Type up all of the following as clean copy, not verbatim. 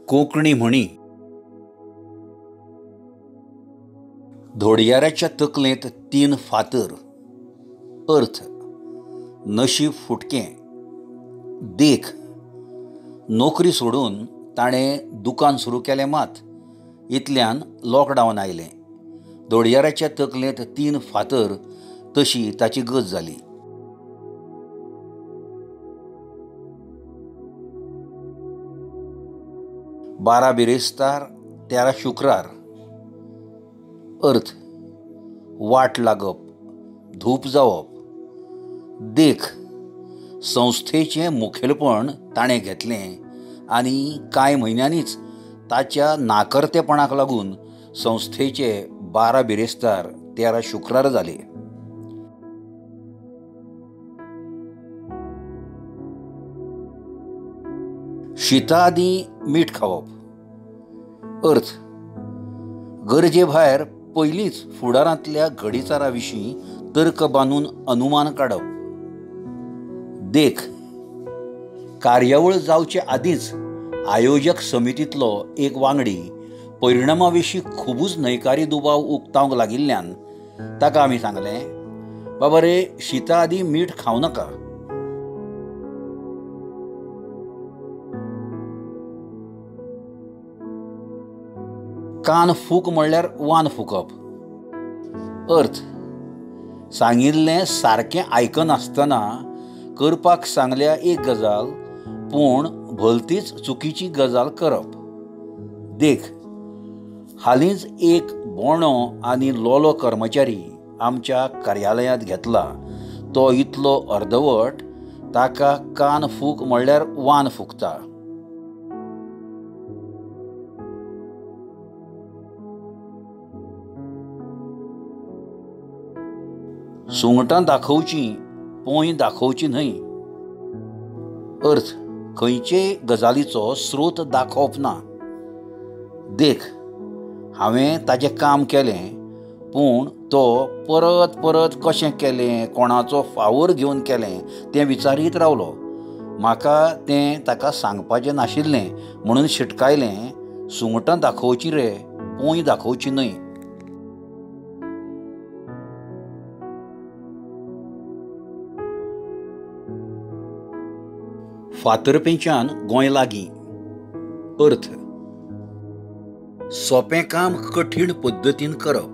कोंकणी म्हणी. धोडयाराच्या तकलेंत 3 फातर. अर्थ नशीब फुटकें. देख नोकरी सोडून ताणें दुकान सुरू केलें मात इतल्यान लॉकडावन आयलें. धोडयाराच्या तकलेंत 3 फातर तशी ताची गत जाली. बारा बिरेस्तार 13 शुक्रार. अर्थ वाट लागप, धूप जावप. देख संस्थेचें मुखेलपण ताणें घेतलें आनी कांय म्हयन्यांनीच ताच्या नाकर्तेपणाक लागून संस्थेचे 12 बिरेस्तार 13 शुक्रार जाले. शिता आदीं मीठ खावप. अर्थ गरजे भायर पयलींच फुडारांतल्या घडीचारा विशीं तर्क बांदून अनुमान काडप. देख कार्यावळ जावचे आदींच आयोजक समितींतलो एक वांगडी परिणामा विशीं खुबूच न्हयकारी दुबाव उक्तावंक लागिल्ल्यान ताका आमी सांगलें, बाबा रे शिता आदीं मीठ खावं नाका. कान फूक म्हणल्यार वान फुकप. अर्थ सांगिल्लें सारकें आयकनासतना करपाक सांगल्या एक गजाल पूण भलतीच चुकीची गजाल करप. देख हालींच एक बोंडो आनी लोलो कर्मचारी आमच्या कार्यालयांत घेतला. तो इतलो अर्दवट ताका कान फूक म्हणल्यार वान फुकता. सुंगटां दाखोवचीं, पोंय दाखोवची न्हय. अर्थ खंयचेय गजालीचो स्रोत दाखोवप ना. देख हांवें ताजें काम केलें पूण तो परत परत कशें केलें, कोणाचो फावोर घेवन केलें तें विचारीत रावलो. म्हाका तें ताका सांगपाचें नाशिल्लें म्हणून शिटकायलें, सुंगटां दाखोवचीं रे, पोंय दाखोवची न्हय. फातरपेच्यान गोंय लागीं. अर्थ सोंपें काम कठीण पद्दतीन करप.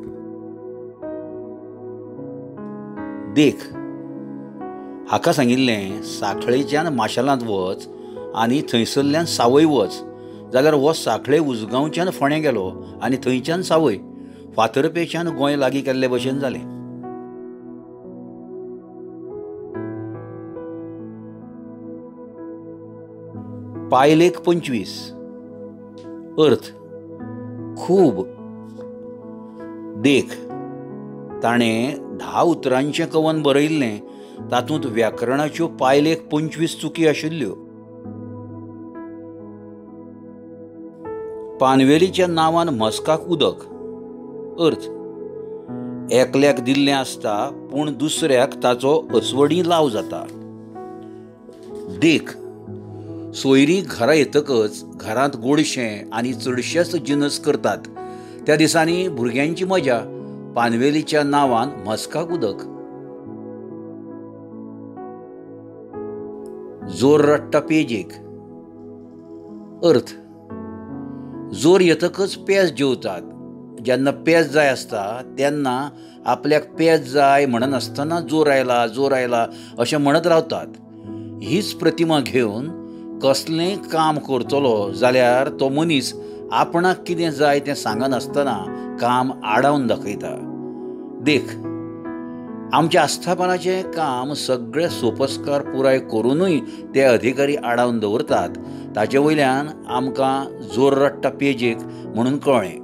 देख हाका सांगिल्लें सांखळेच्यान माशेलांत वच आनी थंयसरल्यान सावय वच जाल्यार हो सांखळे उजगांवच्यान फोंडें गेलो आनी थंयच्यान सावय. फातरपेच्यान गोंय लागीं केल्ले भशेन जालें. पायलेक 25. अर्थ खूब. देख ताणें 10 उतरांचें कवन बरयल्लें तातूंत व्याकरणाच्यो पायलेक 25 चुकी आशिल्ल्यो. पानवेलीच्या नांवान म्हस्काक उदक. अर्थ एकल्याक दिल्लें आसता पूण दुसऱ्याक ताचो अस्वडी लाव जाता. देख सोयरीं घरा येतकच घरांत गोडशें आनी चडशेच जिनस करतात. त्या दिसांनी भुरग्यांची मजा. पानवेलीच्या नांवान म्हस्काक उदक. जोर रडटा पेजेक. अर्थ जोर येतकच पेज जेवतात. जेन्ना पेज जाय आसता तेन्ना आपल्याक पेज जाय म्हणनासतना जोर आयला जोर आयला अशें म्हणत रावतात. हीच प्रतिमा घेवन कसलेंय काम करतलो जाल्यार तो मनीस आपणाक कितें जाय तें सांगनासतना काम आडावन दाखयता. देख आमच्या आस्थापनाचें काम सगळे सोपस्कार पुराय करूनय ते अधिकारी आडावन दवरतात. ताचे वयल्यान आमकां जोर रडटा पेजेक म्हणून कळ्ळें.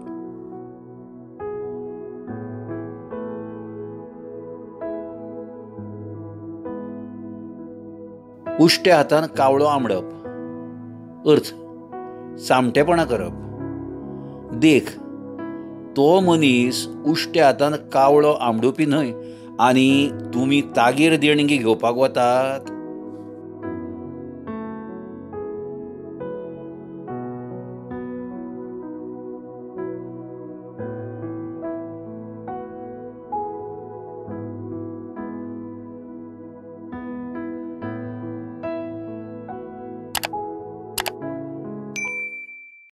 उश्ट्या हातान कावळो आंबडप. अर्थ सामटेपणां करप. देख तो मनीस उश्ट्या हातान कावळो आंबडुपी न्हय आनी तुमी तागेर देणगी घेवपाक वतात.